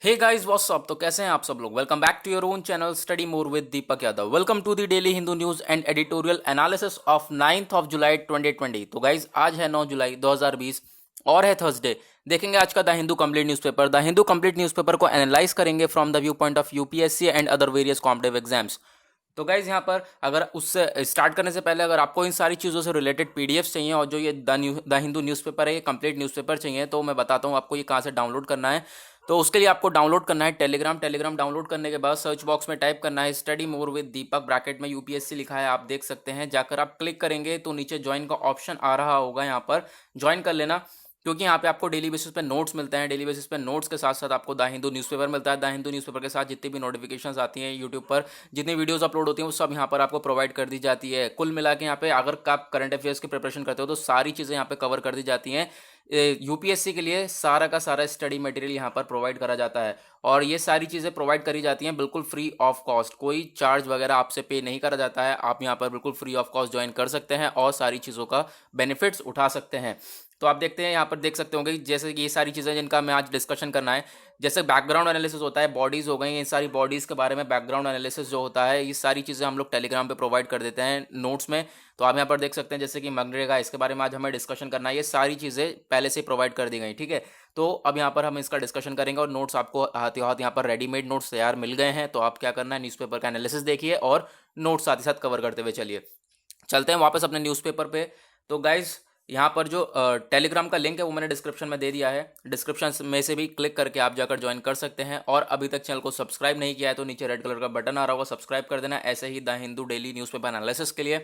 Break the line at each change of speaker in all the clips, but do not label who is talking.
Hey guys what's up. तो कैसे हैं आप सब लोग। Welcome back to your own channel study more with Deepak Yadav. Welcome to the daily Hindu news and editorial analysis of 9th of July 2020। तो guys आज है 9 जुलाई 2020 और है थर्सडे। देखेंगे आज का the Hindu complete newspaper. The Hindu complete newspaper को एनालाइज करेंगे from the view point of UPSC and other various competitive exams. तो गाइज यहाँ पर अगर उससे स्टार्ट करने से पहले अगर आपको इन सारी चीज़ों से रिलेटेड पीडीएफ चाहिए और जो ये द हिंदू न्यूज़पेपर है, ये कंप्लीट न्यूज़पेपर चाहिए, तो मैं बताता हूँ आपको ये कहाँ से डाउनलोड करना है। तो उसके लिए आपको डाउनलोड करना है टेलीग्राम डाउनलोड करने के बाद सर्च बॉक्स में टाइप करना है study more with Deepak, bracket में यूपीएससी लिखा है, आप देख सकते हैं। जाकर आप क्लिक करेंगे तो नीचे ज्वाइन का ऑप्शन आ रहा होगा, यहाँ पर ज्वाइन कर लेना, क्योंकि यहाँ पे आपको डेली बेसिस पे नोट्स मिलते हैं। डेली बेसिस पे नोट्स के साथ साथ आपको द हिंदू न्यूज़पेपर मिलता है। द हिंदू न्यूज़पेपर के साथ जितनी भी नोटिफिकेशंस आती हैं यूट्यूब पर, जितनी वीडियोस अपलोड होती हैं, वो सब यहाँ पर आपको प्रोवाइड कर दी जाती है। कुल मिला के यहाँ पे अगर आप करंट अफेयर्स की प्रिपरेशन करते हो तो सारी चीज़ें यहाँ पे कवर कर दी जाती हैं। यूपीएससी के लिए सारा का सारा स्टडी मटेरियल यहाँ पर प्रोवाइड करा जाता है और ये सारी चीज़ें प्रोवाइड करी जाती हैं बिल्कुल फ्री ऑफ कॉस्ट। कोई चार्ज वगैरह आपसे पे नहीं करा जाता है। आप यहाँ पर बिल्कुल फ्री ऑफ कॉस्ट ज्वाइन कर सकते हैं और सारी चीज़ों का बेनिफिट्स उठा सकते हैं। तो आप देखते हैं यहाँ पर देख सकते होंगे जैसे कि ये सारी चीज़ें जिनका मैं आज डिस्कशन करना है, जैसे बैकग्राउंड एनालिसिस होता है, बॉडीज़ हो गई, इन सारी बॉडीज़ के बारे में बैकग्राउंड एनालिसिस जो होता है, ये सारी चीज़ें हम लोग टेलीग्राम पे प्रोवाइड कर देते हैं नोट्स में। तो आप यहाँ पर देख सकते हैं जैसे कि मनरेगा, इसके बारे में आज हमें डिस्कशन करना है। ये सारी चीज़ें पहले से प्रोवाइड कर दी गई, ठीक है। तो अब यहाँ पर हम इसका डिस्कशन करेंगे और नोट्स आपको हाथों हाथ यहाँ पर रेडीमेड नोट्स तैयार मिल गए हैं। तो आप क्या करना है, न्यूज़पेपर का एनालिसिस देखिए और नोट्स साथ ही साथ कवर करते हुए चलिए। चलते हैं वापस अपने न्यूज़पेपर पे। तो गाइज यहाँ पर जो टेलीग्राम का लिंक है वो मैंने डिस्क्रिप्शन में दे दिया है। डिस्क्रिप्शन में से भी क्लिक करके आप जाकर ज्वाइन कर सकते हैं। और अभी तक चैनल को सब्सक्राइब नहीं किया है तो नीचे रेड कलर का बटन आ रहा होगा, सब्सक्राइब कर देना, ऐसे ही the Hindu daily newspaper analysis के लिए।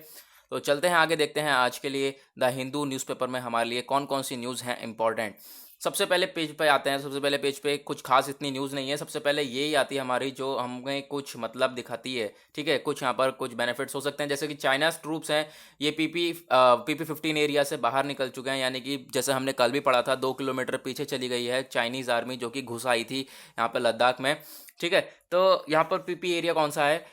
तो चलते हैं आगे, देखते हैं आज के लिए द हिंदू न्यूज़पेपर में हमारे लिए कौन कौन सी न्यूज़ हैं इंपॉर्टेंट। सबसे पहले पेज पे आते हैं। सबसे पहले पेज पे कुछ खास इतनी न्यूज़ नहीं है। सबसे पहले यही आती है हमारी जो हमें कुछ मतलब दिखाती है, ठीक है। कुछ यहाँ पर कुछ बेनिफिट्स हो सकते हैं, जैसे कि चाइना ट्रूप्स हैं ये पीपी 15 एरिया से बाहर निकल चुके हैं। यानी कि जैसे हमने कल भी पढ़ा था 2 किलोमीटर पीछे चली गई है चाइनीज़ आर्मी, जो कि घुस आई थी यहाँ पर लद्दाख में, ठीक है। तो यहाँ पर पीपी एरिया कौन सा है,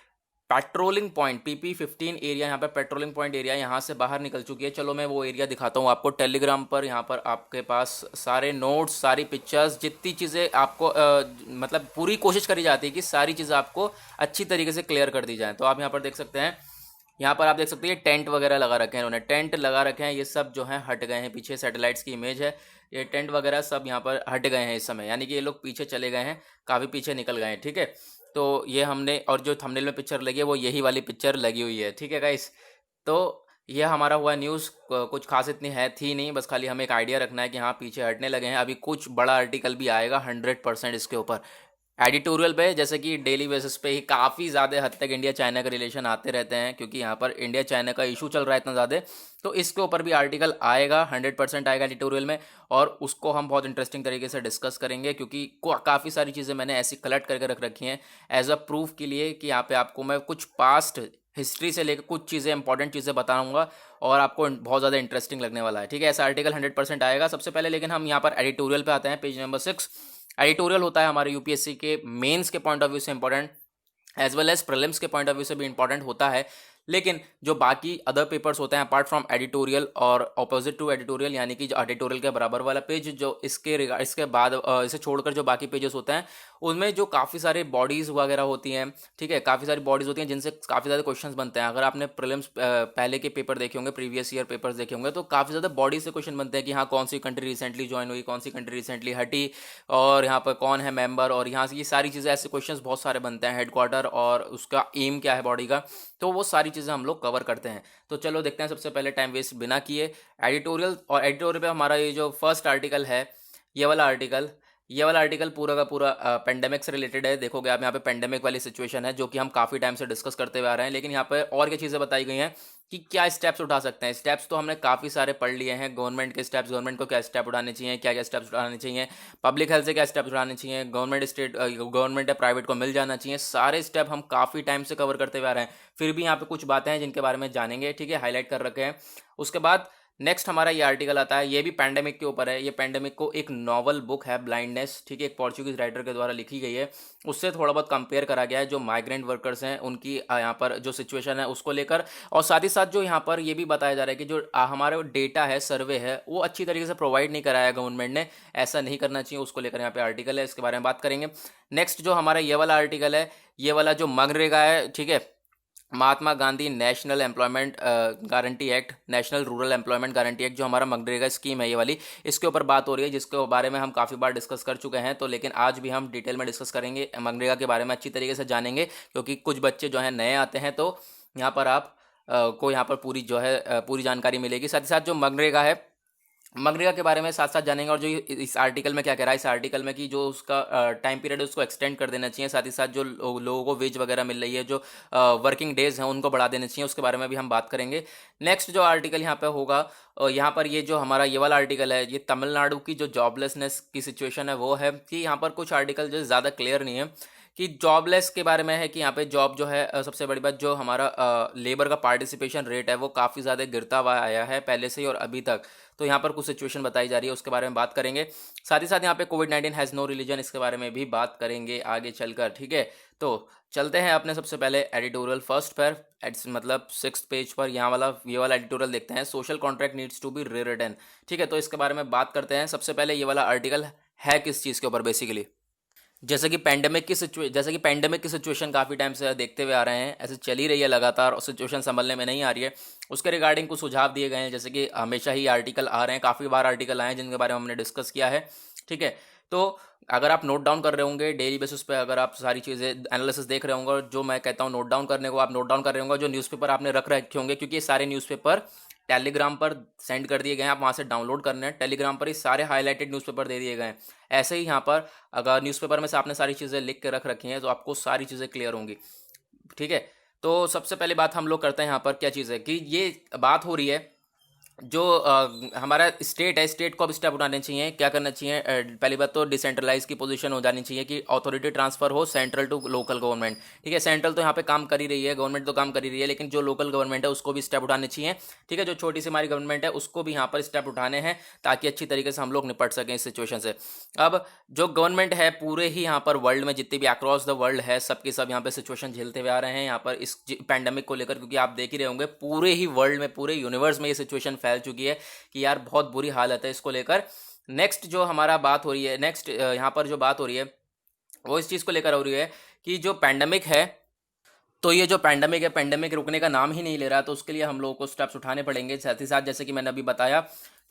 पेट्रोलिंग पॉइंट, पीपी 15 एरिया, यहाँ पे पेट्रोलिंग पॉइंट एरिया यहाँ से बाहर निकल चुकी है। चलो मैं वो एरिया दिखाता हूँ आपको टेलीग्राम पर। यहाँ पर आपके पास सारे नोट्स, सारी पिक्चर्स, जितनी चीज़ें आपको मतलब पूरी कोशिश करी जाती है कि सारी चीज़ें आपको अच्छी तरीके से क्लियर कर दी जाए। तो आप यहाँ पर देख सकते हैं, यहाँ पर आप देख सकते हैं ये टेंट वगैरह लगा रखे हैं, इन्होंने टेंट लगा रखे हैं, ये सब जो है हट गए हैं। पीछे सैटेलाइट्स की इमेज है, ये टेंट वगैरह सब यहाँ पर हट गए हैं इस समय, यानी कि ये लोग पीछे चले गए हैं, काफ़ी पीछे निकल गए हैं, ठीक है। तो ये हमने, और जो थंबनेल में पिक्चर लगी है वो यही वाली पिक्चर लगी हुई है, ठीक है गाइस। तो ये हमारा हुआ न्यूज़। कुछ खास इतनी है थी नहीं, बस खाली हमें एक आइडिया रखना है कि हाँ पीछे हटने लगे हैं। अभी कुछ बड़ा आर्टिकल भी आएगा 100% इसके ऊपर एडिटोरियल पे, जैसे कि डेली बेसिस पे ही काफ़ी ज़्यादा हद तक इंडिया चाइना का रिलेशन आते रहते हैं, क्योंकि यहाँ पर इंडिया चाइना का इशू चल रहा है इतना ज़्यादा। तो इसके ऊपर भी आर्टिकल आएगा, 100% आएगा एडिटोरियल में, और उसको हम बहुत इंटरेस्टिंग तरीके से डिस्कस करेंगे, क्योंकि काफ़ी सारी चीज़ें मैंने ऐसी कलेक्ट करके रख रखी हैं एज अ प्रूफ के लिए कि यहाँ पे आपको मैं कुछ पास्ट हिस्ट्री से लेकर कुछ चीज़ें, इंपॉर्टेंट चीज़ें बताऊंगा और आपको बहुत ज़्यादा इंटरेस्टिंग लगने वाला है, ठीक है। ऐसा आर्टिकल 100% आएगा। सबसे पहले लेकिन हम यहाँ पर एडिटोरियल पे आते हैं, पेज नंबर 6। एडिटोरियल होता है हमारे यूपीएससी के मेंस के पॉइंट ऑफ व्यू से important, as well as prelims के पॉइंट ऑफ व्यू से भी इंपॉर्टेंट होता है। लेकिन जो बाकी अदर पेपर्स होते हैं अपार्ट फ्रॉम एडिटोरियल और ऑपोजिट टू एडिटोरियल, यानी कि जो एडिटोरियल के बराबर वाला पेज, जो इसके बाद इसे छोड़कर जो बाकी पेजेस होते हैं उनमें जो काफ़ी सारे बॉडीज़ वगैरह होती हैं, ठीक है, काफ़ी सारी बॉडीज़ होती हैं जिनसे काफ़ी ज़्यादा क्वेश्चंस बनते हैं। अगर आपने प्रीलिम्स पहले के पेपर देखे होंगे, प्रीवियस ईयर पेपर्स देखे होंगे, तो काफ़ी ज़्यादा बॉडी से क्वेश्चन बनते हैं कि हाँ कौन सी कंट्री रिसेंटली ज्वाइन हुई, कौन सी कंट्री रिसेंटली हटी, और यहाँ पर कौन है मेंबर, और यहाँ से ये सारी चीज़ें, ऐसे क्वेश्चंस बहुत सारे बनते हैं, हेडक्वार्टर और उसका एम क्या है बॉडी का। तो वो सारी चीज़ें हम लोग कवर करते हैं। तो चलो देखते हैं, सबसे पहले टाइम वेस्ट बिना किए एडिटोरियल। और एडिटोरियल पे हमारा ये जो फर्स्ट आर्टिकल है, ये वाला आर्टिकल पूरा का पूरा पेंडेमिक से रिलेटेड है। देखोगे आप यहाँ पे पेंडेमिक वाली सिचुएशन है जो कि हम काफ़ी टाइम से डिस्कस करते हुए आ रहे हैं, लेकिन यहाँ पे और क्या चीज़ें बताई गई हैं कि क्या स्टेप्स उठा सकते हैं। स्टेप्स तो हमने काफ़ी सारे पढ़ लिए हैं, गवर्नमेंट के स्टेप्स, गवर्नमेंट को क्या स्टेप उठाने चाहिए, क्या क्या स्टेप्स उठाने चाहिए, पब्लिक हेल्थ से क्या स्टेप्स उठाने चाहिए, गवर्नमेंट या प्राइवेट को मिल जाना चाहिए, सारे स्टेप हम काफ़ी टाइम से कवर करते हुए आ रहे हैं। फिर भी यहाँ पे कुछ बातें हैं जिनके बारे में जानेंगे, ठीक है, हाईलाइट कर रखे हैं। उसके बाद नेक्स्ट हमारा ये आर्टिकल आता है, ये भी पैंडेमिक के ऊपर है। ये पैंडेमिक को एक नॉवल बुक है ब्लाइंडनेस, ठीक है, एक पोर्चुगीज राइटर के द्वारा लिखी गई है। उससे थोड़ा बहुत कंपेयर करा गया है जो माइग्रेंट वर्कर्स हैं उनकी यहाँ पर जो सिचुएशन है उसको लेकर, और साथ ही साथ जो यहाँ पर ये भी बताया जा रहा है कि जो हमारा डेटा है, सर्वे है, वो अच्छी तरीके से प्रोवाइड नहीं कराया गवर्नमेंट ने, ऐसा नहीं करना चाहिए, उसको लेकर यहाँ पे आर्टिकल है, इसके बारे में बात करेंगे। नेक्स्ट जो हमारा ये वाला आर्टिकल है, ये वाला जो मनरेगा है, ठीक है, Mahatma Gandhi national employment guarantee act, national rural employment guarantee act, जो हमारा मनरेगा स्कीम है ये वाली, इसके ऊपर बात हो रही है, जिसके बारे में हम काफ़ी बार डिस्कस कर चुके हैं। तो लेकिन आज भी हम डिटेल में डिस्कस करेंगे, मनरेगा के बारे में अच्छी तरीके से जानेंगे, क्योंकि कुछ बच्चे जो हैं नए आते हैं, तो यहाँ पर आप को यहाँ पर पूरी जो है पूरी जानकारी मिलेगी। साथ ही साथ जो मनरेगा है, मनरेगा के बारे में साथ साथ जानेंगे, और जो इस आर्टिकल में क्या कह रहा है, इस आर्टिकल में कि जो उसका टाइम पीरियड है उसको एक्सटेंड कर देना चाहिए। साथ ही साथ जो लोगों को वेज वगैरह मिल रही है, जो वर्किंग डेज हैं उनको बढ़ा देना चाहिए, उसके बारे में भी हम बात करेंगे। नेक्स्ट जो आर्टिकल यहाँ पे होगा, यहाँ पर ये जो हमारा ये वाला आर्टिकल है, ये तमिलनाडु की जो जॉबलेसनेस की सिचुएशन है वो है, कि यहाँ पर कुछ आर्टिकल जो ज़्यादा क्लियर नहीं है, कि जॉबलेस के बारे में है कि यहाँ पे जॉब जो है सबसे बड़ी बात, जो हमारा लेबर का पार्टिसिपेशन रेट है वो काफ़ी ज़्यादा गिरता हुआ आया है पहले से ही और अभी तक। तो यहाँ पर कुछ सिचुएशन बताई जा रही है, उसके बारे में बात करेंगे। साथ ही साथ यहाँ पे कोविड-19 हैज़ नो रिलीजन, इसके बारे में भी बात करेंगे आगे चलकर, ठीक है। तो चलते हैं अपने सबसे पहले एडिटोरियल फर्स्ट पर, मतलब 6th पेज पर, यहाँ वाला ये वाला एडिटोरियल देखते हैं, social contract needs to be rewritten, ठीक है। तो इसके बारे में बात करते हैं। सबसे पहले ये वाला आर्टिकल है किस चीज़ के ऊपर बेसिकली, जैसे कि पैंडेमिक की सिचुएशन काफ़ी टाइम से देखते हुए आ रहे हैं, ऐसे चली रही है लगातार और सिचुएशन संभलने में नहीं आ रही है, उसके रिगार्डिंग कुछ सुझाव दिए गए हैं। जैसे कि हमेशा ही आर्टिकल आ रहे हैं, काफ़ी बार आर्टिकल आए हैं जिनके बारे में हमने डिस्कस किया है, ठीक है। तो अगर आप नोट डाउन कर रहे होंगे डेली बेसिस पे, अगर आप सारी चीज़ें एनालिसिस देख रहे होंगे, और जो मैं कहता हूँ नोट डाउन करने को, आप नोट डाउन कर रहे होंगे, जो न्यूज़पेपर आपने रख रखे होंगे, क्योंकि ये सारे न्यूज़पेपर टेलीग्राम पर सेंड कर दिए गए हैं, आप वहाँ से डाउनलोड करने हैं। टेलीग्राम पर ही सारे हाईलाइटेड न्यूज़पेपर दे दिए गए हैं। ऐसे ही यहाँ पर अगर न्यूज़पेपर में से आपने सारी चीज़ें लिख के रख रखी हैं तो आपको सारी चीज़ें क्लियर होंगी, ठीक है। तो सबसे पहली बात हम लोग करते हैं यहाँ पर क्या चीज़ है, कि ये बात हो रही है जो हमारा स्टेट है, स्टेट को अब स्टेप उठाने चाहिए। क्या करना चाहिए, पहली बात तो डिसेंट्रलाइज की पोजीशन हो जानी चाहिए, कि अथॉरिटी ट्रांसफर हो सेंट्रल टू लोकल गवर्नमेंट, ठीक है। सेंट्रल तो यहाँ पे काम कर ही रही है, गवर्नमेंट तो काम कर ही रही है, लेकिन जो लोकल गवर्नमेंट है उसको भी स्टेप उठाने चाहिए, ठीक है। जो छोटी सी हमारी गवर्नमेंट है उसको भी यहाँ पर स्टेप उठाने हैं, ताकि अच्छी तरीके से हम लोग निपट सकें इस सिचुएशन से। अब जो गवर्नमेंट है पूरे ही यहाँ पर वर्ल्ड में, जितनी भी अक्रॉस द वर्ल्ड है, सबके सब यहाँ पे सिचुएशन झेलते हुए आ रहे हैं यहाँ पर इस पैंडेमिक को लेकर, क्योंकि आप देख ही रहे होंगे पूरे ही वर्ल्ड में, पूरे यूनिवर्स में ये सिचुएशन फैल चुकी है कि यार बहुत बुरी हालत है इसको लेकर। नेक्स्ट जो हमारा बात हो रही है, नेक्स्ट यहाँ पर जो बात हो रही है वो इस चीज़ को लेकर हो रही है कि जो पैंडेमिक है, तो ये जो पैंडेमिक है, पैंडेमिक रुकने का नाम ही नहीं ले रहा, तो उसके लिए हम लोगों को स्टेप्स उठाने पड़ेंगे। साथ ही साथ जैसे कि मैंने अभी बताया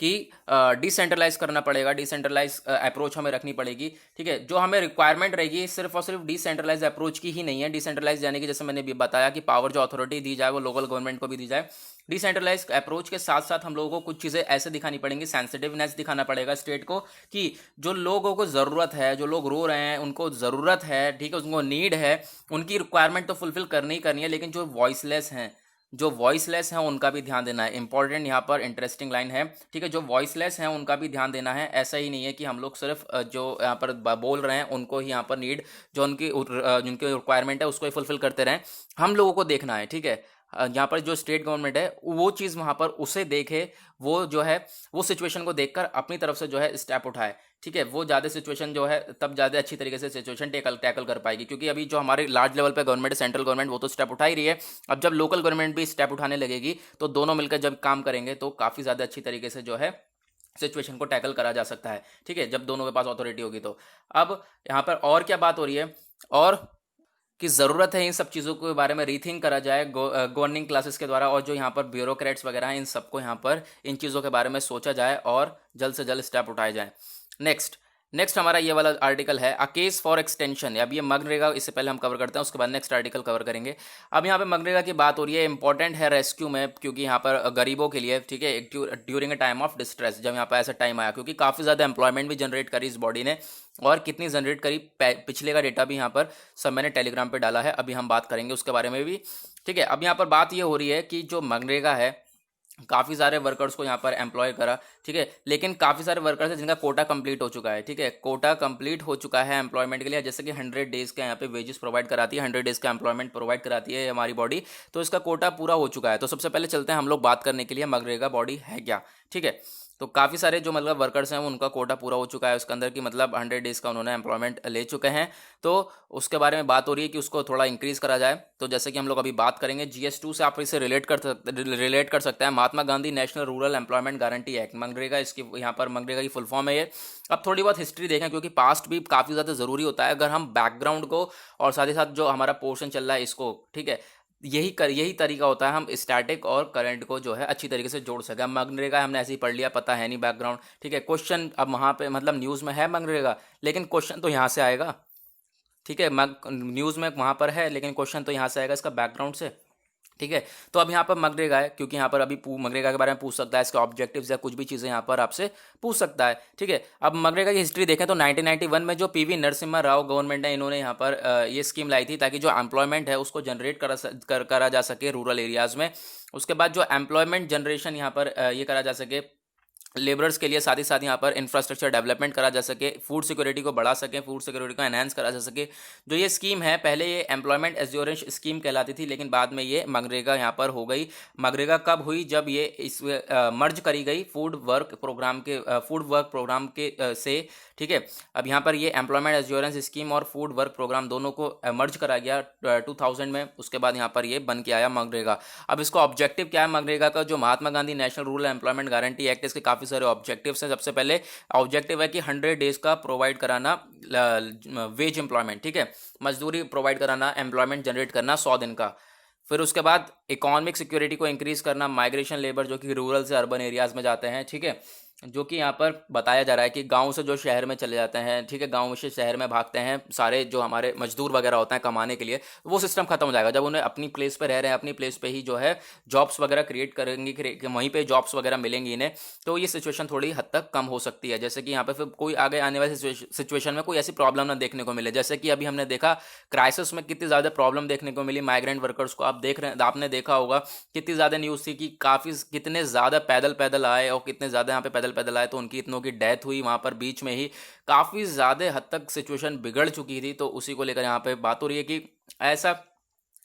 कि डिसेंट्रलाइज करना पड़ेगा, डिसेंट्रलाइज अप्रोच हमें रखनी पड़ेगी, ठीक है। जो हमें रिक्वायरमेंट रहेगी सिर्फ और सिर्फ डिसेंट्रलाइज अप्रोच की ही नहीं है। डिसेंट्रलाइज यानी कि जैसे मैंने भी बताया कि पावर जो अथॉरिटी दी जाए वो लोकल गवर्नमेंट को भी दी जाए। डिसेंट्रलाइज अप्रोच के साथ साथ हम लोगों को कुछ चीज़ें ऐसे दिखानी पड़ेंगी, सेंसिटिवनेस दिखाना पड़ेगा स्टेट को, कि जो लोगों को ज़रूरत है, जो लोग रो रहे हैं उनको ज़रूरत है, ठीक है, उनको नीड है, उनकी रिक्वायरमेंट तो फुलफिल करनी ही करनी है, लेकिन जो वॉइसलेस हैं, जो वॉइसलेस हैं उनका भी ध्यान देना है। इंपॉर्टेंट यहाँ पर इंटरेस्टिंग लाइन है, ठीक है, जो वॉइसलेस हैं उनका भी ध्यान देना है। ऐसा ही नहीं है कि हम लोग सिर्फ जो यहाँ पर बोल रहे हैं उनको ही यहाँ पर नीड, जो जिनकी रिक्वायरमेंट है उसको ही फुलफिल करते रहें, हम लोगों को देखना है, ठीक है। यहाँ पर जो स्टेट गवर्नमेंट है वो चीज़ वहाँ पर उसे देखे, वो जो है वो सिचुएशन को देखकर अपनी तरफ से जो है स्टेप उठाए, ठीक है। वो ज़्यादा सिचुएशन जो है तब ज़्यादा अच्छी तरीके से सिचुएशन टैकल कर पाएगी, क्योंकि अभी जो हमारे लार्ज लेवल पे गवर्नमेंट है, सेंट्रल गवर्नमेंट, वो तो स्टेप उठा ही रही है। अब जब लोकल गवर्नमेंट भी स्टेप उठाने लगेगी तो दोनों मिलकर जब काम करेंगे तो काफ़ी ज़्यादा अच्छी तरीके से जो है सिचुएशन को टैकल करा जा सकता है, ठीक है, जब दोनों के पास अथॉरिटी होगी तो। अब यहाँ पर और क्या बात हो रही है, और कि ज़रूरत है इन सब चीज़ों के बारे में रीथिंक करा जाए गवर्निंग क्लासेस के द्वारा, और जो यहाँ पर ब्यूरोक्रेट्स वगैरह हैं इन सबको यहाँ पर इन चीज़ों के बारे में सोचा जाए और जल्द से जल्द स्टेप उठाए जाए। नेक्स्ट हमारा ये वाला आर्टिकल है अ केस फॉर एक्सटेंशन। अब ये मनरेगा, इससे पहले हम कवर करते हैं, उसके बाद नेक्स्ट आर्टिकल कवर करेंगे। अब यहाँ पे मनरेगा की बात हो रही है, इंपॉर्टेंट है रेस्क्यू में, क्योंकि यहाँ पर गरीबों के लिए, ठीक है, during a time of distress, जब यहाँ पर ऐसा टाइम आया, क्योंकि काफ़ी ज़्यादा एम्प्लॉयमेंट भी जनरेट करी इस बॉडी ने, और कितनी जनरेट करी पिछले का डेटा भी यहाँ पर सब मैंने टेलीग्राम पे डाला है, अभी हम बात करेंगे उसके बारे में भी, ठीक है। अब यहाँ पर बात ये हो रही है कि जो मनरेगा है काफ़ी सारे वर्कर्स को यहाँ पर एम्प्लॉय करा, ठीक है। लेकिन काफ़ी सारे वर्कर्स हैं जिनका कोटा कंप्लीट हो चुका है, ठीक है। कोटा कंप्लीट हो चुका है एम्प्लॉयमेंट के लिए, जैसे कि 100 डेज़ का यहाँ पे वेजेस प्रोवाइड कराती है, 100 डेज़ का एम्प्लॉयमेंट प्रोवाइड कराती है हमारी बॉडी, तो इसका कोटा पूरा हो चुका है। तो सबसे पहले चलते हैं हम लोग बात करने के लिए मनरेगा बॉडी है क्या, ठीक है। तो काफ़ी सारे जो मतलब वर्कर्स हैं उनका कोटा पूरा हो चुका है उसके अंदर की, मतलब 100 डेज़ का उन्होंने एम्प्लॉयमेंट ले चुके हैं। तो उसके बारे में बात हो रही है कि उसको थोड़ा इंक्रीज़ करा जाए। तो जैसे कि हम लोग अभी बात करेंगे GS2 से, आप इसे रिलेट कर सकते हैं, Mahatma Gandhi national rural employment guarantee act, MNREGA, इसकी यहाँ पर मनरेगा की फुल फॉर्म है ये। अब थोड़ी बहुत हिस्ट्री देखें क्योंकि पास्ट भी काफ़ी ज़्यादा ज़रूरी होता है, अगर हम बैकग्राउंड को और साथ ही साथ जो हमारा पोर्शन चल रहा है इसको, ठीक है, यही तरीका होता है हम स्टैटिक और करंट को जो है अच्छी तरीके से जोड़ सके। अब मनरेगा हमने ऐसे ही पढ़ लिया, पता है नहीं बैकग्राउंड, ठीक है। क्वेश्चन अब वहाँ पे मतलब न्यूज़ में है मनरेगा, लेकिन क्वेश्चन तो यहाँ से आएगा, ठीक है। न्यूज़ में वहाँ पर है लेकिन क्वेश्चन तो यहाँ से आएगा इसका बैकग्राउंड से, ठीक है। तो अब यहाँ पर मनरेगा है क्योंकि यहाँ पर अभी मनरेगा के बारे में पूछ सकता है, इसके ऑब्जेक्टिव्स या कुछ भी चीज़ें यहाँ पर आपसे पूछ सकता है, ठीक है। अब मनरेगा की हिस्ट्री देखें तो 1991 में जो PV नरसिम्हा राव गवर्नमेंट है, इन्होंने यहाँ पर ये स्कीम लाई थी ताकि जो एम्प्लॉयमेंट है उसको जनरेट करा जा सके रूरल एरियाज़ में। उसके बाद जो एम्प्लॉयमेंट जनरेशन यहाँ पर ये करा जा सके लेबरर्स के लिए, साथ ही साथ यहाँ पर इंफ्रास्ट्रक्चर डेवलपमेंट करा जा सके, फूड सिक्योरिटी को बढ़ा सके, फूड सिक्योरिटी को एनहांस करा जा सके। जो ये स्कीम है पहले ये एम्प्लॉयमेंट एश्योरेंस स्कीम कहलाती थी, लेकिन बाद में ये मनरेगा यहाँ पर हो गई। मनरेगा कब हुई? जब ये इस मर्ज करी गई फूड वर्क प्रोग्राम के से, ठीक है। अब यहाँ पर ये एम्प्लॉयमेंट एश्योरेंस स्कीम और फूड वर्क प्रोग्राम दोनों को मर्ज करा गया 2000 में। उसके बाद यहाँ पर ये बन के आया मनरेगा। अब इसका ऑब्जेक्टिव क्या है मनरेगा का? जो Mahatma Gandhi national rural employment guarantee act, इसके काफ़ी सारे ऑब्जेक्टिव्स हैं। सबसे पहले ऑब्जेक्टिव है कि 100 डेज का प्रोवाइड कराना वेज एम्प्लॉयमेंट, ठीक है, मजदूरी प्रोवाइड कराना, एम्प्लॉयमेंट जनरेट करना 100 दिन का। फिर उसके बाद इकोनॉमिक सिक्योरिटी को इंक्रीज करना, माइग्रेशन लेबर जो कि रूरल से अर्बन एरियाज में जाते हैं, ठीक है, जो कि यहाँ पर बताया जा रहा है कि गांव से जो शहर में चले जाते हैं, ठीक है, गांव से शहर में भागते हैं सारे जो हमारे मजदूर वगैरह होते हैं कमाने के लिए, वो सिस्टम खत्म हो जाएगा जब उन्हें अपनी प्लेस पे रह रहे हैं, अपनी प्लेस पे ही जो है जॉब्स वगैरह क्रिएट करेंगे, वहीं पे जॉब्स वगैरह मिलेंगी इन्हें। तो ये सिचुएशन थोड़ी हद तक कम हो सकती है, जैसे कि यहाँ पे फिर कोई आगे आने वाली सिचुएशन में कोई ऐसी प्रॉब्लम ना देखने को मिले। जैसे कि अभी हमने देखा क्राइसिस में कितनी ज़्यादा प्रॉब्लम देखने को मिली माइग्रेंट वर्कर्स को। आप देख रहे हैं, आपने देखा होगा कितनी ज़्यादा न्यूज़ थी कि कितने ज़्यादा पैदल आए और कितने ज़्यादा यहाँ पे पैदल आए, तो उनकी इतनों की डेथ हुई वहाँ पर बीच में ही। काफ़ी ज़्यादा हद तक सिचुएशन बिगड़ चुकी थी, तो उसी को लेकर यहाँ पे बात हो रही है कि ऐसा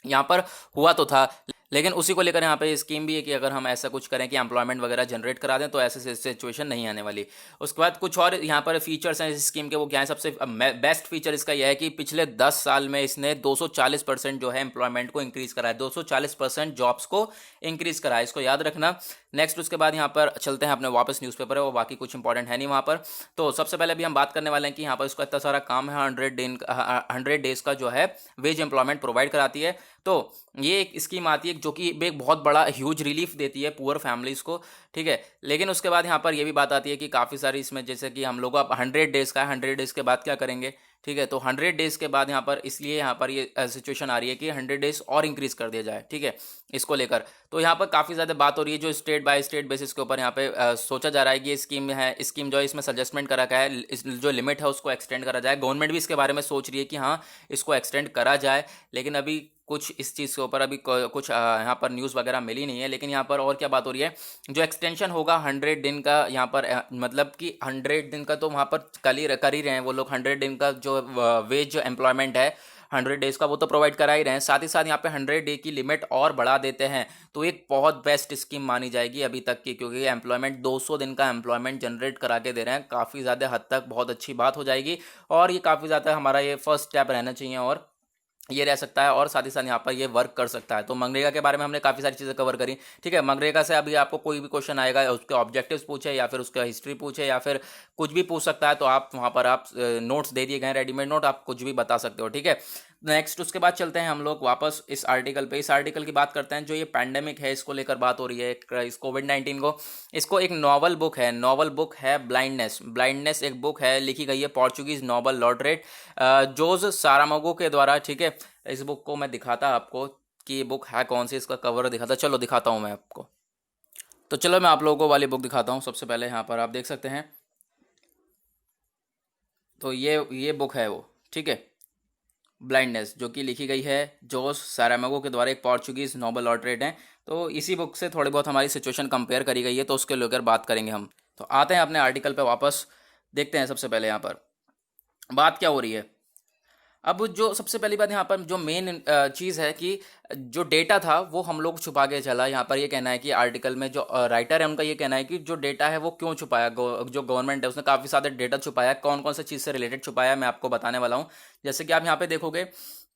यहाँ पर हुआ तो था, लेकिन उसी को लेकर यहाँ पे स्कीम भी है कि अगर हम ऐसा कुछ करें कि एम्प्लॉयमेंट वगैरह जनरेट करा दें तो ऐसे सिचुएशन नहीं आने वाली। उसके बाद कुछ और यहाँ पर फीचर्स हैं इस स्कीम के, वो क्या है? सबसे बेस्ट फीचर इसका यह है कि पिछले 10 साल में इसने 240% जो है एम्प्लॉयमेंट को इंक्रीज करा है, 240% जॉब्स को इंक्रीज करा है, इसको याद रखना। नेक्स्ट उसके बाद यहाँ पर चलते हैं अपने वापस न्यूज़पेपर है, वो बाकी कुछ इंपॉर्टेंट है नहीं वहाँ पर। तो सबसे पहले अभी हम बात करने वाले हैं कि यहाँ पर इसका इतना सारा काम है, 100 डेज का जो है वेज एम्प्लॉयमेंट प्रोवाइड कराती है। तो ये एक स्कीम आती है जो कि एक बहुत बड़ा ह्यूज रिलीफ देती है पुअर फैमिलीज़ को, ठीक है। लेकिन उसके बाद यहाँ पर ये भी बात आती है कि काफ़ी सारी इसमें, जैसे कि हम लोग अब 100 डेज़ का है, 100 डेज़ के बाद क्या करेंगे, ठीक है। तो 100 डेज़ के बाद यहाँ पर इसलिए यहाँ पर ये सिचुएशन आ रही है कि 100 डेज़ और इंक्रीज़ कर दिया जाए, ठीक है, इसको लेकर। तो यहाँ पर काफ़ी ज़्यादा बात हो रही है, जो स्टेट बाय स्टेट बेसिस के ऊपर यहाँ पे सोचा जा रहा है कि ये स्कीम जो है इसमें सजेस्टमेंट करा गया है, जो लिमिट है उसको एक्सटेंड करा जाए। गवर्नमेंट भी इसके बारे में सोच रही है कि हाँ इसको एक्सटेंड करा जाए, लेकिन अभी कुछ इस चीज़ के ऊपर अभी कुछ यहाँ पर न्यूज़ वगैरह मिली नहीं है। लेकिन यहाँ पर और क्या बात हो रही है, जो एक्सटेंशन होगा 100 दिन का, यहाँ पर मतलब कि 100 दिन का तो वहाँ पर कर ही रहे हैं वो लोग। 100 दिन का जो वेज एम्प्लॉयमेंट है 100 डेज़ का, वो तो प्रोवाइड करा ही रहे हैं, साथ ही साथ यहाँ पे 100 डे की लिमिट और बढ़ा देते हैं। तो एक बहुत बेस्ट स्कीम मानी जाएगी अभी तक की, क्योंकि एम्प्लॉयमेंट 200 दिन का एम्प्लॉयमेंट जनरेट करा के दे रहे हैं, काफ़ी ज़्यादा हद तक बहुत अच्छी बात हो जाएगी। और ये काफ़ी ज़्यादा हमारा ये फर्स्ट स्टेप रहना चाहिए और ये रह सकता है, और साथ ही साथ यहाँ पर ये वर्क कर सकता है। तो मनरेगा के बारे में हमने काफ़ी सारी चीज़ें कवर करी, ठीक है। मनरेगा से अभी आपको कोई भी क्वेश्चन आएगा, उसके ऑब्जेक्टिव्स पूछे या फिर उसका हिस्ट्री पूछे या फिर कुछ भी पूछ सकता है, तो आप वहाँ पर आप नोट्स दे दिए गए हैं, रेडीमेड नोट, आप कुछ भी बता सकते हो, ठीक है। नेक्स्ट उसके बाद चलते हैं हम लोग वापस इस आर्टिकल पे। इस आर्टिकल की बात करते हैं, जो ये पैंडेमिक है इसको लेकर बात हो रही है, इस कोविड-19 को। इसको एक नॉवल बुक है ब्लाइंडनेस एक बुक है, लिखी गई है पोर्चुगीज नोबल लॉरेट जोज सारामोगो के द्वारा, ठीक है। इस बुक को मैं दिखाता आपको कि ये बुक है कौन सी, इसका कवर दिखाता, चलो दिखाता हूँ मैं आपको। तो चलो मैं आप लोगों को वाली बुक दिखाता हूँ। सबसे पहले यहाँ पर आप देख सकते हैं, तो ये बुक है वो, ठीक है। ब्लाइंडनेस, जो कि लिखी गई है जोस सारामागो के द्वारा, एक पोर्चुगीज नोबेल लॉटरेट हैं। तो इसी बुक से थोड़ी बहुत हमारी सिचुएशन कंपेयर करी गई है, तो उसके लेकर बात करेंगे हम। तो आते हैं अपने आर्टिकल पे वापस, देखते हैं सबसे पहले यहाँ पर बात क्या हो रही है। अब जो सबसे पहली बात यहाँ पर जो मेन चीज़ है कि जो डेटा था वो हम लोग छुपा के चला। यहाँ पर ये कहना है कि आर्टिकल में जो राइटर है उनका ये कहना है कि जो डेटा है वो क्यों छुपाया, जो गवर्नमेंट है उसने काफ़ी सारे डेटा छुपाया। कौन कौन सा चीज़ से रिलेटेड छुपाया मैं आपको बताने वाला हूँ। जैसे कि आप यहाँ पे देखोगे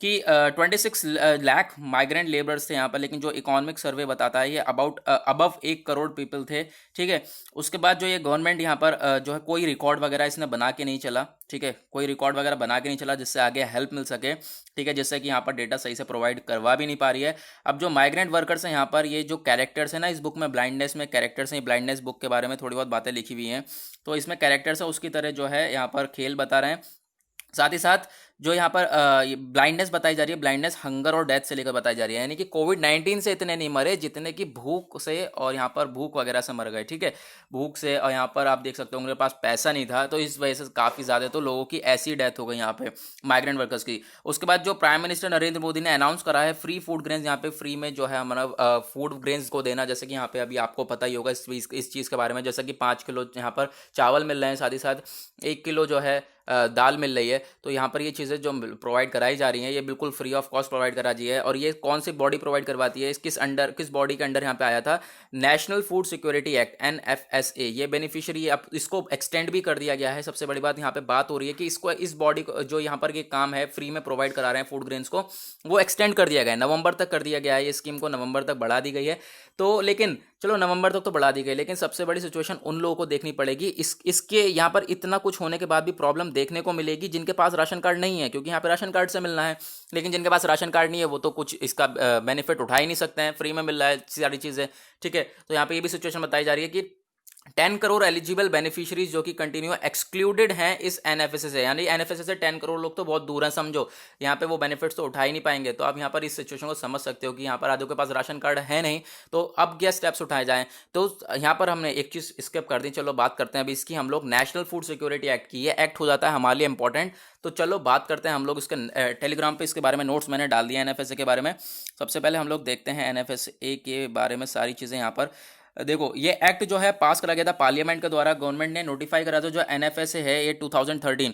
कि 26 लाख माइग्रेंट लेबरर्स थे यहाँ पर, लेकिन जो इकोनॉमिक सर्वे बताता है ये अबाउट अबव 1 करोड़ पीपल थे। ठीक है, उसके बाद जो ये गवर्नमेंट यहाँ पर जो है कोई रिकॉर्ड वगैरह इसने बना के नहीं चला। ठीक है, कोई रिकॉर्ड वगैरह बना के नहीं चला जिससे आगे हेल्प मिल सके। ठीक है, जिससे कि यहाँ पर डेटा सही से प्रोवाइड करवा भी नहीं पा रही है। अब जो माइग्रेंट वर्कर्स हैं यहाँ पर, ये जो कैरेक्टर्स हैं ना इस बुक में, ब्लाइंडनेस में कैरेक्टर्स हैं, ब्लाइंडनेस बुक के बारे में थोड़ी बहुत बातें लिखी हुई हैं। तो इसमें कैरेक्टर्स है उसकी तरह जो है यहाँ पर खेल बता रहे हैं। साथ ही साथ जो यहाँ पर ब्लाइंडनेस बताई जा रही है, ब्लाइंडनेस हंगर और डेथ से लेकर बताई जा रही है। यानी कि कोविड-19 से इतने नहीं मरे जितने कि भूख से और यहाँ पर भूख वगैरह से मर गए। ठीक है, भूख से, और यहाँ पर आप देख सकते हो उनके पास पैसा नहीं था, तो इस वजह से काफ़ी ज़्यादा तो लोगों की ऐसी डेथ हो गई यहाँ पे माइग्रेंट वर्कर्स की। उसके बाद जो प्राइम मिनिस्टर नरेंद्र मोदी ने अनाउंस करा है फ्री फूड ग्रेन्स, यहाँ पे फ्री में जो है हमारा फूड ग्रेन्स को देना। जैसे कि यहाँ पे अभी आपको पता ही होगा इस चीज़ के बारे में, जैसे कि 5 किलो यहाँ पर चावल मिल रहे हैं, साथ ही साथ 1 किलो जो है दाल मिल रही है। तो यहाँ पर ये चीज़ें जो प्रोवाइड कराई जा रही हैं ये बिल्कुल फ्री ऑफ कॉस्ट प्रोवाइड करा रही है। और ये कौन सी बॉडी प्रोवाइड करवाती है, किस बॉडी के अंडर यहाँ पे आया था, national food security act NFSA। ये बेनिफिशियरी अब इसको एक्सटेंड भी कर दिया गया है। सबसे बड़ी बात यहाँ पे बात हो रही है कि इसको, इस बॉडी को जो यहाँ पर ये काम है फ्री में प्रोवाइड करा रहे हैं फूड ग्रेन्स को, वो एक्सटेंड कर दिया गया है, नवंबर तक कर दिया गया है। ये स्कीम को नवंबर तक बढ़ा दी गई है। तो लेकिन चलो नवंबर तक तो बढ़ा दी गई, लेकिन सबसे बड़ी सिचुएशन उन लोगों को देखनी पड़ेगी इसके यहाँ पर इतना कुछ होने के बाद भी प्रॉब्लम देखने को मिलेगी जिनके पास राशन कार्ड नहीं है, क्योंकि यहाँ पे राशन कार्ड से मिलना है। लेकिन जिनके पास राशन कार्ड नहीं है वो तो कुछ इसका बेनिफिट उठा ही नहीं सकते हैं, फ्री में मिल रहा है सारी चीज़ें। ठीक है, तो यहाँ पे ये भी सिचुएशन बताई जा रही है कि 10 करोड़ एलिजिबल बेनिफिशियरीज जो कि कंटिन्यू एक्सक्लूडेड हैं इस NFSA से। यानी NFSA से 10 करोड़ लोग तो बहुत दूर हैं, समझो यहाँ पे वो बेनिफिट्स तो उठा ही नहीं पाएंगे। तो आप यहाँ पर इस सिचुएशन को समझ सकते हो कि यहाँ पर आधों के पास राशन कार्ड है नहीं, तो अब क्या स्टेप्स उठाए जाएं। तो यहाँ पर हमने एक चीज़ स्किप कर दी, चलो बात करते हैं अभी इसकी हम लोग, नेशनल फूड सिक्योरिटी एक्ट की। ये एक्ट हो जाता है हमारे लिए इंपॉर्टेंट, तो चलो बात करते हैं हम लोग इसके। टेलीग्राम पे इसके बारे में नोट्स मैंने डाल दिया NFSA के बारे में। सबसे पहले हम लोग देखते हैं NFSA के बारे में सारी चीज़ें। यहाँ पर देखो ये एक्ट जो है पास करा गया था पार्लियामेंट के द्वारा, गवर्नमेंट ने नोटिफाई करा था। जो NFSA है ये 2013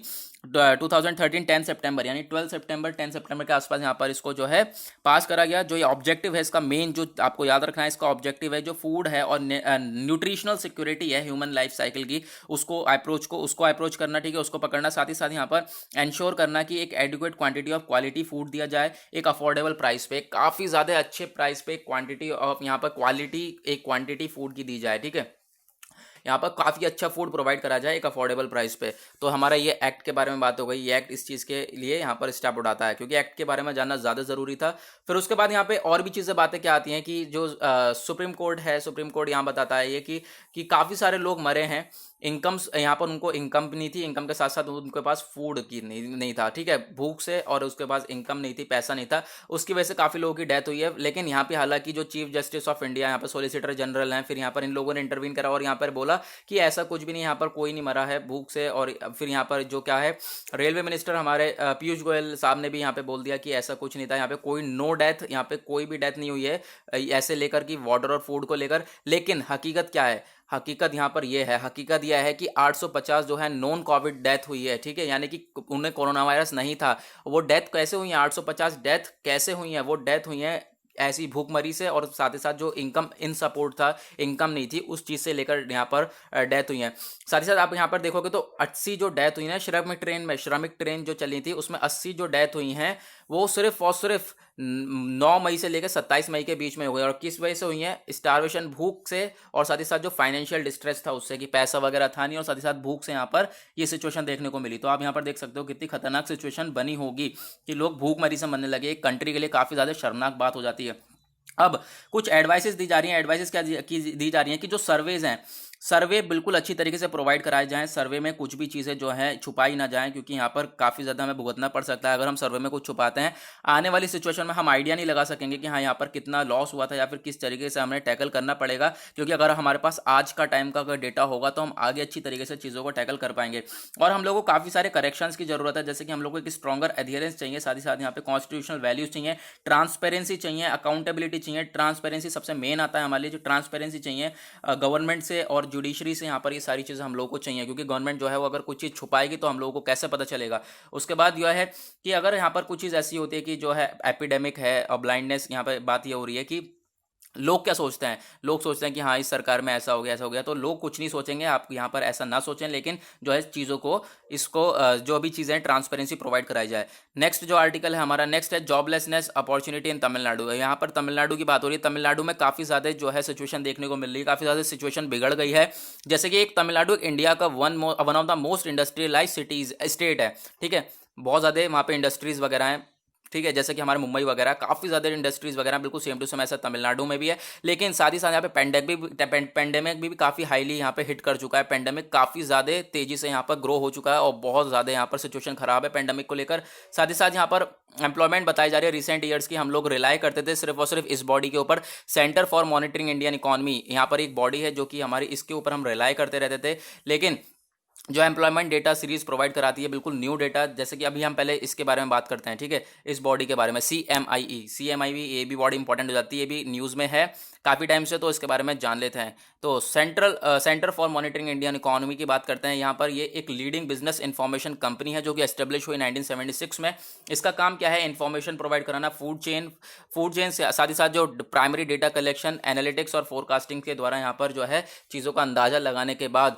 10 सितंबर, यानी 12 सितंबर 10 सितंबर के आसपास यहाँ पर इसको जो है पास करा गया। जो ये ऑब्जेक्टिव है इसका मेन, जो आपको याद रखना है, इसका ऑब्जेक्टिव है जो फूड है और न्यूट्रिशनल सिक्योरिटी है ह्यूमन लाइफ साइकिल की, उसको अप्रोच करना। ठीक है, उसको पकड़ना, साथ ही साथ यहाँ पर इंश्योर करना कि एक adequate quantity of quality food दिया जाए एक अफोर्डेबल प्राइस पे, काफ़ी ज़्यादा अच्छे प्राइस पे क्वांटिटी ऑफ यहाँ पर क्वांटिटी फूड की दी जाए। ठीक है, यहाँ पर काफ़ी अच्छा फूड प्रोवाइड करा जाए एक अफोर्डेबल प्राइस पे। तो हमारा ये एक्ट के बारे में बात हो गई। ये एक्ट इस चीज़ के लिए यहाँ पर स्टेप उठाता है, क्योंकि एक्ट के बारे में जानना ज़्यादा ज़रूरी था। फिर उसके बाद यहाँ पे और भी चीज़ें बातें क्या आती हैं कि जो सुप्रीम कोर्ट है, सुप्रीम कोर्ट यहाँ बताता है ये कि काफ़ी सारे लोग मरे हैं, इनकम्स यहाँ पर उनको इनकम नहीं थी, इनकम के साथ साथ उनके पास फूड की नहीं था। ठीक है, भूख से, और उसके पास इनकम नहीं थी, पैसा नहीं था, उसकी वजह से काफ़ी लोगों की डेथ हुई है। लेकिन यहाँ पे हालांकि जो चीफ जस्टिस ऑफ इंडिया, यहाँ पर सोलिसिटर जनरल हैं, फिर यहाँ पर इन लोगों ने इंटरवीन करा और यहाँ पर बोला कि ऐसा कुछ भी नहीं, यहाँ पर कोई नहीं मरा है भूख से। और फिर यहाँ पर जो क्या है, रेलवे मिनिस्टर हमारे पीयूष गोयल साहब ने भी यहाँ पे बोल दिया कि ऐसा कुछ नहीं था, यहाँ पे कोई नो डेथ, यहाँ पे कोई भी डेथ नहीं हुई है ऐसे लेकर कि वाटर और फूड को लेकर। लेकिन हकीकत क्या है, हकीकत यहाँ पर यह है, हकीकत यह है कि 850 जो है नॉन कोविड डेथ हुई है। ठीक है, यानी कि उन्हें कोरोना वायरस नहीं था। वो डेथ कैसे हुई है, 850 डेथ कैसे हुई है, वो डेथ हुई है ऐसी भूखमरी से, और साथ ही साथ जो इनकम इन सपोर्ट था, इनकम नहीं थी, उस चीज़ से लेकर यहाँ पर डेथ हुई है। साथ ही साथ आप यहाँ पर देखोगे तो 80 जो डेथ हुई है श्रमिक ट्रेन जो चली थी उसमें 80 जो डेथ हुई हैं वो सिर्फ और सिर्फ 9 मई से लेकर 27 मई के बीच में हुई। और किस वजह से हुई है, स्टारवेशन, भूख से, और साथ ही साथ जो फाइनेंशियल डिस्ट्रेस था उससे, कि पैसा वगैरह था नहीं, और साथ ही साथ भूख से यहाँ पर ये सिचुएशन देखने को मिली। तो आप यहाँ पर देख सकते हो कितनी खतरनाक सिचुएशन बनी होगी कि लोग भूखमरी से मरने लगे। एक कंट्री के लिए काफ़ी ज़्यादा शर्मनाक बात हो जाती है। अब कुछ एडवाइसेस दी जा रही हैं। एडवाइसेस क्या दी जा रही हैं कि जो सर्वेज हैं, सर्वे बिल्कुल अच्छी तरीके से प्रोवाइड कराए जाएँ, सर्वे में कुछ भी चीज़ें जो हैं छुपाई ना जाएँ, क्योंकि यहाँ पर काफ़ी ज़्यादा हमें भुगतना पड़ सकता है अगर हम सर्वे में कुछ छुपाते हैं। आने वाली सिचुएशन में हम आइडिया नहीं लगा सकेंगे कि हाँ, यहाँ पर कितना लॉस हुआ था या फिर किस तरीके से हमें टैकल करना पड़ेगा, क्योंकि अगर हमारे पास आज का टाइम का अगर डेटा होगा तो हम आगे अच्छी तरीके से चीज़ों को टैकल कर पाएँगे। और हम लोगों को काफ़ी सारे करेक्शंस की ज़रूरत है, जैसे कि हम लोग को एक स्ट्रॉन्गर एडहेरेंस चाहिए, साथ ही साथ यहाँ पे कॉन्स्टिट्यूशनल वैल्यूज़ चाहिए, ट्रांसपेरेंसी चाहिए, अकाउंटेबिलिटी चाहिए। ट्रांसपेरेंसी सबसे मेन आता है हमारे लिए, जो ट्रांसपेरेंसी चाहिए गवर्नमेंट से और जुडिशरी से, यहाँ पर ये सारी चीज़ें हम लोगों को चाहिए, क्योंकि गवर्नमेंट जो है वो अगर कुछ चीज़ छुपाएगी तो हम लोगों को कैसे पता चलेगा। उसके बाद यह है कि अगर यहाँ पर कुछ चीज़ ऐसी होती है कि जो है एपिडेमिक है और ब्लाइंडनेस, यहाँ पर बात ये हो रही है कि लोग क्या सोचते हैं, लोग सोचते हैं कि हाँ इस सरकार में ऐसा हो गया, ऐसा हो गया, तो लोग कुछ नहीं सोचेंगे, आप यहाँ पर ऐसा ना सोचें, लेकिन जो है चीज़ों को, इसको जो भी चीज़ें ट्रांसपेरेंसी प्रोवाइड कराई जाए। नेक्स्ट जो आर्टिकल है हमारा, नेक्स्ट है जॉबलेसनेस अपॉर्चुनिटी इन तमिलनाडु। यहाँ पर तमिलनाडु की बात हो रही है। तमिलनाडु में काफ़ी ज़्यादा जो है सिचुएशन देखने को मिल रही है, काफ़ी ज़्यादा सिचुएशन बिगड़ गई है। जैसे कि एक तमिलनाडु इंडिया का one of the most industrialise cities state है, ठीक है। बहुत ज़्यादा वहाँ पे इंडस्ट्रीज़ वगैरह हैं, ठीक है, जैसे कि हमारे मुंबई वगैरह काफ़ी ज़्यादा इंडस्ट्रीज़ वगैरह बिल्कुल सेम टू सेम ऐसा तमिलनाडु में भी है। लेकिन साथ ही साथ यहाँ पे पेंडेमिक भी काफ़ी हाईली यहाँ पे हिट कर चुका है। पेंडेमिक काफ़ी ज़्यादा तेज़ी से यहाँ पर ग्रो हो चुका है और बहुत ज़्यादा यहाँ पर सिचुएशन ख़राब है पेंडेमिक को लेकर। साथ ही साथ यहाँ पर एम्प्लॉयमेंट बताई जा रही है रिसेंट ईयर्स की। हम लोग रिलाई करते थे सिर्फ और सिर्फ इस बॉडी के ऊपर, centre for monitoring Indian economy, यहाँ पर एक बॉडी है जो कि हमारी, इसके ऊपर हम रिलाई करते रहते थे। लेकिन जो एम्प्लॉयमेंट डेटा सीरीज प्रोवाइड कराती है, बिल्कुल न्यू डेटा, जैसे कि अभी हम पहले इसके बारे में बात करते हैं, ठीक है, इस बॉडी के बारे में, CMIE, ये भी बॉडी इंपॉर्टेंट हो जाती है, ये भी न्यूज़ में है काफ़ी टाइम से, तो इसके बारे में जान लेते हैं। तो centre for monitoring Indian economy की बात करते हैं। यहाँ पर ये एक लीडिंग बिजनेस इंफॉर्मेशन कंपनी है जो कि एस्टेब्लिश हुई 1976 में। इसका काम क्या है, इन्फॉर्मेशन प्रोवाइड कराना फूड चेन से, साथ ही साथ जो प्राइमरी डेटा कलेक्शन, एनालिटिक्स और फोरकास्टिंग के द्वारा यहाँ पर जो है चीज़ों का अंदाज़ा लगाने के बाद,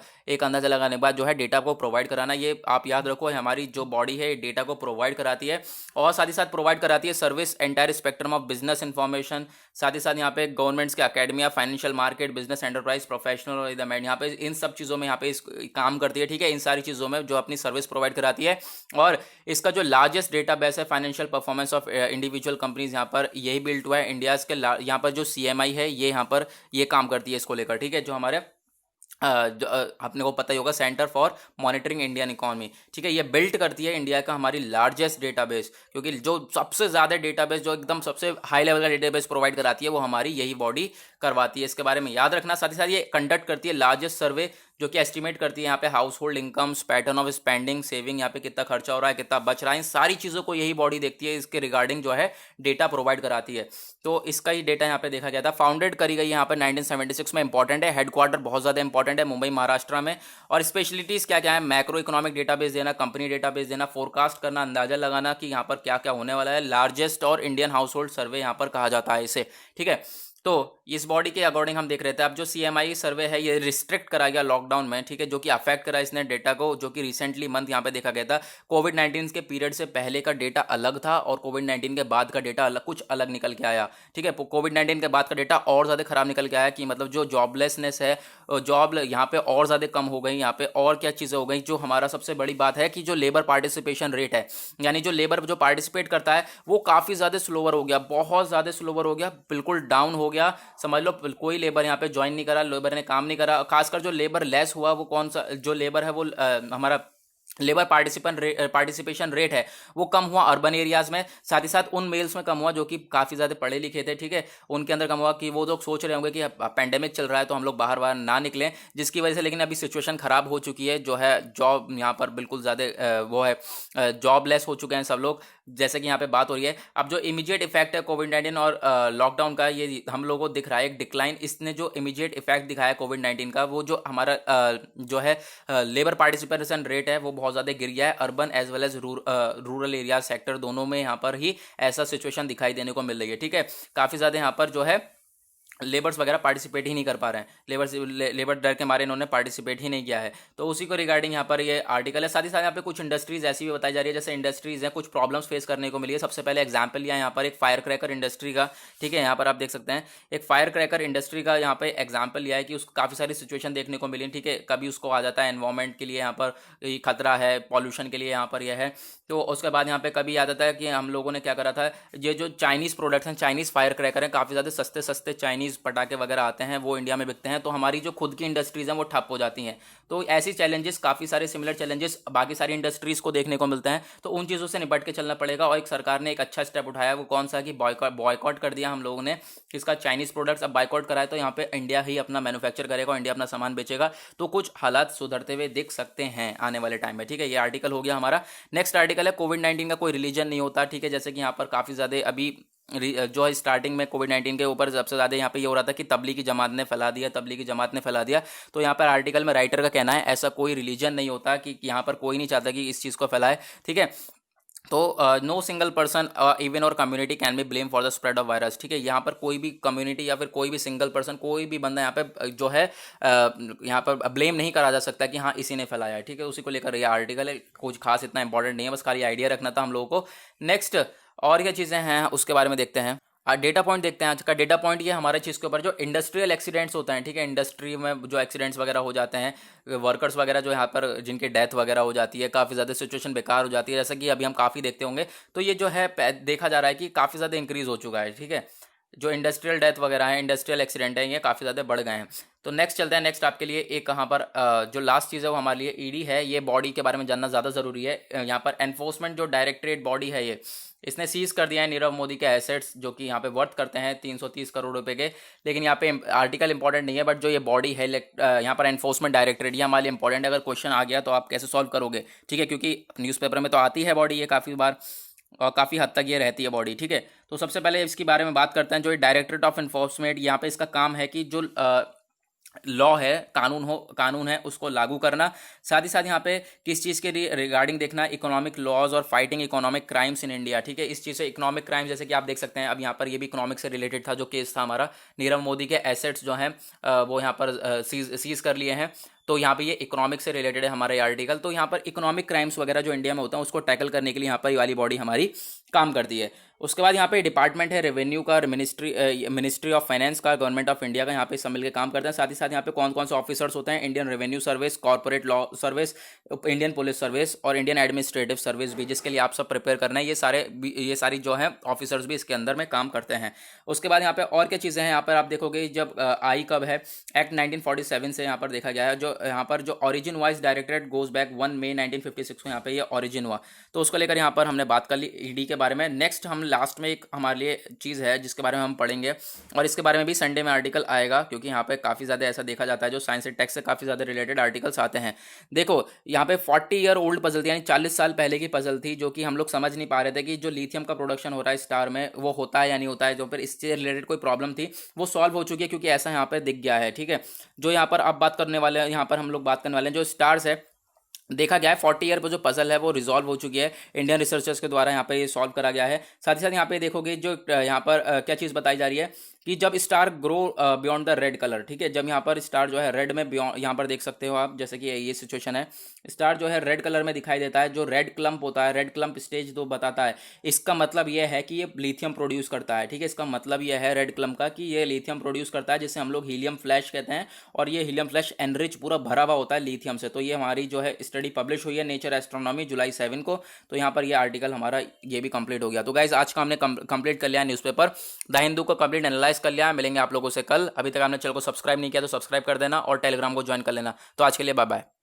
जो है डेटा को प्रोवाइड कराना। ये आप याद रखो, हमारी जो बॉडी है डेटा को प्रोवाइड कराती है और साथ ही साथ प्रोवाइड कराती है service entire spectrum of business information. साथ ही साथ यहाँ पे गवर्नमेंट्स के academia, financial market, business enterprise, professional, यहाँ पे इन सब चीज़ों में यहाँ पे इस काम करती है, ठीक है, इन सारी चीज़ों में जो अपनी सर्विस प्रोवाइड कराती है। और इसका जो लार्जेस्ट डेटाबेस है financial performance of individual companies, यहाँ पर यही बिल्ट हुआ है। इंडिया के यहाँ पर जो CMI है ये यहाँ पर ये काम करती है इसको लेकर, ठीक है, जो हमारे अपने को पता ही होगा, centre for monitoring Indian economy, ठीक है, ये बिल्ट करती है इंडिया का हमारी लार्जेस्ट डेटाबेस, क्योंकि जो सबसे ज़्यादा डेटाबेस, जो एकदम सबसे हाई लेवल का डेटाबेस प्रोवाइड कराती है वो हमारी यही बॉडी करवाती है। इसके बारे में याद रखना। साथ ही साथ ये कंडक्ट करती है लार्जेस्ट सर्वे, जो कि एस्टिमेट करती है यहाँ पे house hold incomes, pattern of spending, saving, यहाँ पे कितना खर्चा हो रहा है, कितना बच रहा है, इन सारी चीज़ों को यही बॉडी देखती है, इसके रिगार्डिंग जो है डेटा प्रोवाइड कराती है। तो इसका ही डेटा यहाँ पे देखा गया था। फाउंडेड करी गई यहाँ पे 1976 में, इंपॉर्टेंट है, हेडक्वार्टर बहुत ज़्यादा इंपॉर्टेंट है मुंबई महाराष्ट्र में। और स्पेशलिटीज़ क्या क्या है, मैक्रो इकोनॉमिक डेटाबेस देना, कंपनी डेटाबेस देना, फोरकास्ट करना, अंदाजा लगाना कि यहाँ पर क्या क्या होने वाला है। लार्जेस्ट और इंडियन हाउस होल्ड सर्वे यहाँ पर कहा जाता है इसे, ठीक है। तो इस बॉडी के अकॉर्डिंग हम देख रहे थे। अब जो CMI सर्वे है ये रिस्ट्रिक्ट करा गया लॉकडाउन में, ठीक है, जो कि अफेक्ट करा इसने डेटा को, जो कि रिसेंटली मंथ यहाँ पे देखा गया था। कोविड-19 के पीरियड से पहले का डेटा अलग था और कोविड-19 के बाद का डेटा अलग, कुछ अलग निकल के आया, ठीक है। कोविड-19 के बाद का डेटा और ज़्यादा खराब निकल के आया कि मतलब जो जॉबलेसनेस है, जॉब यहाँ पे और ज़्यादा कम हो गई, यहाँ पे और क्या चीज़ें हो गई। जो हमारा सबसे बड़ी बात है कि जो लेबर पार्टिसिपेशन रेट है, यानी जो लेबर जो पार्टिसिपेट करता है वो काफ़ी ज़्यादा स्लोवर हो गया, बहुत ज़्यादा स्लोवर हो गया, बिल्कुल डाउन हो गया। समझ लो कोई लेबर यहाँ पे ज्वाइन नहीं करा, लेबर ने काम नहीं करा। खासकर जो लेबर लेस हुआ वो कौन सा जो लेबर है, वो हमारा लेबर पार्टिसिपेशन रेट है वो कम हुआ अर्बन एरियाज़ में। साथ ही साथ उन मेल्स में कम हुआ जो कि काफ़ी ज़्यादा पढ़े लिखे थे, ठीक है, उनके अंदर कम हुआ कि वो लोग सोच रहे होंगे कि पेंडेमिक चल रहा है तो हम लोग बाहर ना निकलें, जिसकी वजह से लेकिन अभी सिचुएशन ख़राब हो चुकी है। जो है जॉब यहाँ पर बिल्कुल ज़्यादा वो है, जॉबलेस हो चुके हैं सब लोग, जैसे कि यहाँ पे बात हो रही है। अब जो इमीडिएट इफेक्ट है कोविड-19 और लॉकडाउन का, ये हम लोगों को दिख रहा है एक डिक्लाइन। इसने जो इमीडिएट इफेक्ट दिखाया कोविड-19 का, वो जो हमारा जो है लेबर पार्टिसिपेशन रेट है वो बहुत ज़्यादा गिर गया है। Urban as well as rural area sector दोनों में यहाँ पर ही ऐसा सिचुएशन दिखाई देने को मिल रही है, ठीक है। काफ़ी ज़्यादा यहाँ पर जो है लेबर्स वगैरह पार्टिसिपेट ही नहीं कर पा रहे हैं, लेबर डर के मारे इन्होंने पार्टिसिपेट ही नहीं किया है। तो उसी को रिगार्डिंग यहाँ पर ये आर्टिकल है। साथ ही साथ यहाँ पे कुछ इंडस्ट्रीज ऐसी भी बताई जा रही है, जैसे इंडस्ट्रीज हैं कुछ प्रॉब्लम्स फेस करने को मिली है। सबसे पहले एग्जाम्पल लिया यहाँ पर एक फायर क्रैकर इंडस्ट्री का, ठीक है, यहाँ पर आप देख सकते हैं एक फायर क्रैकर इंडस्ट्री का यहाँ पे एग्जाम्पल लिया है कि उसको काफ़ी सारी सिचुएशन देखने को मिली, ठीक है। कभी उसको आ जाता है एनवायरमेंट के लिए यहाँ पर खतरा है, पॉल्यूशन के लिए यहाँ पर यह है। तो उसके बाद यहाँ पे कभी आ जाता है कि हम लोगों ने क्या करा था, ये जो चाइनीज़ प्रोडक्ट्स हैं, चाइनीज़ फायर क्रैकर हैं, काफ़ी ज़्यादा सस्ते सस्ते चाइनीज़ चाइनीज़ पटाखे वगैरह आते हैं वो इंडिया में बिकते हैं, तो हमारी जो खुद की इंडस्ट्रीज़ हैं वो ठप हो जाती हैं। तो ऐसी चैलेंजेस, काफ़ी सारे सिमिलर चैलेंजेस बाकी सारी इंडस्ट्रीज़ को देखने को मिलते हैं, तो उन चीज़ों से निपट के चलना पड़ेगा। और एक सरकार ने एक अच्छा स्टेप उठाया, वो कौन सा कि बॉयकॉट कर दिया हम लोगों ने, इसका चाइनीज़ प्रोडक्ट्स अब बॉयकॉट कराए, तो यहाँ पे इंडिया ही अपना मैन्युफैक्चर करेगा, इंडिया अपना सामान बेचेगा, तो कुछ हालात सुधरते हुए दिख सकते हैं आने वाले टाइम में। ठीक है, ये आर्टिकल हो गया हमारा। नेक्स्ट आर्टिकल है कोविड-19 का कोई रिलीजन नहीं होता। ठीक है, जैसे कि यहाँ पर काफ़ी ज़्यादा अभी जो है स्टार्टिंग में कोविड-19 के ऊपर सबसे ज़्यादा यहाँ पे ये हो रहा था कि तबलीगी जमात ने फैला दिया, तबलीगी जमात ने फैला दिया। तो यहाँ पर आर्टिकल में राइटर का कहना है ऐसा कोई रिलीजन नहीं होता, कि यहाँ पर कोई नहीं चाहता कि इस चीज़ को फैलाए। ठीक है, तो नो सिंगल पर्सन इवन और community can be blame for the spread of virus. ठीक है, यहाँ पर कोई भी कम्युनिटी या फिर कोई भी सिंगल पर्सन, कोई भी बंदा यहाँ पे जो है यहाँ पर ब्लेम नहीं करा जा सकता कि हाँ इसी ने फैलाया है। ठीक है, उसी को लेकर ये आर्टिकल है, कुछ खास इतना इंपॉर्टेंट नहीं है, बस खाली आइडिया रखना था हम लोगों को। नेक्स्ट और क्या चीज़ें हैं उसके बारे में देखते हैं। डेटा पॉइंट देखते हैं। आज का डेटा पॉइंट ये हमारे चीज़ के ऊपर जो इंडस्ट्रियल एक्सीडेंट्स होते हैं। ठीक है, इंडस्ट्री में जो एक्सीडेंट्स वगैरह हो जाते हैं, वर्कर्स वगैरह जो यहाँ पर जिनकी डेथ वगैरह हो जाती है, काफ़ी ज़्यादा सिचुएशन बेकार हो जाती है, जैसा कि अभी हम काफ़ी देखते होंगे। तो ये जो है देखा जा रहा है कि काफ़ी ज़्यादा इंक्रीज़ हो चुका है। ठीक है, जो इंडस्ट्रियल डेथ वगैरह है, इंडस्ट्रियल एक्सीडेंट है, ये काफ़ी ज़्यादा बढ़ गए हैं। तो नेक्स्ट चलते हैं। नेक्स्ट आपके लिए एक कहाँ पर जो लास्ट चीज़ है वो हमारे लिए ईडी है। ये बॉडी के बारे में जानना ज़्यादा ज़रूरी है। यहाँ पर एनफोर्समेंट जो डायरेक्टरेट बॉडी है, ये इसने सीज कर दिया है नीरव मोदी के एसेट्स, जो कि यहाँ पे वर्थ करते हैं 330 करोड़ रुपए के। लेकिन यहाँ पे आर्टिकल इंपॉर्टेंट नहीं है, बट जो ये बॉडी है यहाँ पर एनफोर्समेंट डायरेक्टरेट, ये हमारे लिए इंपॉर्टेंट है। अगर क्वेश्चन आ गया तो आप कैसे सॉल्व करोगे। ठीक है, क्योंकि न्यूज़पेपर में तो आती है बॉडी ये काफ़ी बार, और काफ़ी हद तक ये रहती है बॉडी। ठीक है, तो सबसे पहले इसके बारे में बात करते हैं। जो डायरेक्टरेट ऑफ एनफोर्समेंट, यहाँ पे इसका काम है कि जो लॉ है, कानून है, उसको लागू करना। साथ ही साथ यहाँ पे किस चीज़ के रिगार्डिंग देखना, इकोनॉमिक लॉज और fighting economic crimes in India. ठीक है, इस चीज़ से इकोनॉमिक क्राइम, जैसे कि आप देख सकते हैं अब यहाँ पर ये भी इकोनॉमिक से रिलेटेड था, जो केस था हमारा, नीरव मोदी के एसेट्स जो हैं वो यहाँ पर सीज कर लिए हैं। तो यहाँ पे ये इकोनॉमिक से रिलेटेड है हमारा ये आर्टिकल। तो यहाँ पर इकोनॉमिक क्राइम्स वगैरह जो इंडिया में होता है उसको टैकल करने के लिए यहाँ पर ये वाली बॉडी हमारी काम करती है। उसके बाद यहाँ पे डिपार्टमेंट है रेवेन्यू का, मिनिस्ट्री ऑफ फाइनेंस का, गवर्नमेंट ऑफ इंडिया का, यहाँ पे सब मिलकर काम करते हैं। साथ ही साथ यहाँ पे कौन कौन से ऑफिसर्स होते हैं, Indian revenue service, corporate law service, Indian police service और इंडियन एडमिनिस्ट्रेटिव सर्विस भी, जिसके लिए आप सब प्रिपेयर करना है। ये सारी जो है ऑफिसर्स भी इसके अंदर में काम करते हैं। उसके बाद यहाँ पे और क्या चीज़ें हैं, यहाँ पर आप देखोगे जब आई कब है, एक्ट 1947 से यहाँ पर देखा गया है। जो यहाँ पर जो origin wise directorate goes back 1 मई 1956 को यहाँ पे ये ऑरिजिन हुआ, तो उसको लेकर यहाँ पर हमने बात कर ली ईडी के बारे में। नेक्स्ट हम लास्ट में एक हमारे लिए चीज़ है जिसके बारे में हम पढ़ेंगे, और इसके बारे में भी संडे में आर्टिकल आएगा, क्योंकि यहाँ पे काफ़ी ज़्यादा ऐसा देखा जाता है जो साइंस एंड टेक से काफ़ी ज़्यादा रिलेटेड आर्टिकल्स आते हैं। देखो यहाँ पे 40 ईयर ओल्ड पजल थी, यानी 40 साल पहले की पजल थी, जो कि हम लोग समझ नहीं पा रहे थे कि जो लिथियम का प्रोडक्शन हो रहा है स्टार में वो होता है या नहीं होता है। जो फिर इससे रिलेटेड कोई प्रॉब्लम थी वो सॉल्व हो चुकी है, क्योंकि ऐसा यहाँ पर दिख गया है। ठीक है, जो यहाँ पर अब बात करने वाले हैं, यहाँ पर हम लोग बात करने वाले हैं जो स्टार्स है, देखा गया है 40 ईयर पर जो पजल है वो रिजॉल्व हो चुकी है, इंडियन रिसर्चर्स के द्वारा यहाँ पे ये सॉल्व करा गया है। साथ ही साथ यहाँ पे देखोगे जो यहाँ पर क्या चीज़ बताई जा रही है कि जब star grow beyond the red colour. ठीक है, जब यहाँ पर स्टार जो है रेड में बियॉन्ड, यहाँ पर देख सकते हो आप, जैसे कि ये सिचुएशन है, स्टार जो है रेड कलर में दिखाई देता है, जो रेड क्लम्प होता है, रेड क्लम्प स्टेज तो बताता है, इसका मतलब ये है कि ये लिथियम प्रोड्यूस करता है। ठीक है, इसका मतलब ये है रेड क्लम्प का कि ये लिथियम प्रोड्यूस करता है, जिसे हम लोग हीलियम फ्लैश कहते हैं, और ये हीलियम फ्लैश एनरिच पूरा भरा हुआ होता है लिथियम से। तो ये हमारी जो है स्टडी पब्लिश हुई है नेचर एस्ट्रोनॉमी जुलाई 7 को। तो यहाँ पर ये आर्टिकल हमारा ये भी कंप्लीट हो गया। तो गाइज आज का हमने कंप्लीट कर लिया न्यूज़पेपर द हिंदू को, कंप्लीट एनालाइज कर लिया। मिलेंगे आप लोगों से कल। अभी तक आपने चैनल को सब्सक्राइब नहीं किया तो सब्सक्राइब कर देना और टेलीग्राम को ज्वाइन कर लेना। तो आज के लिए बाय बाय।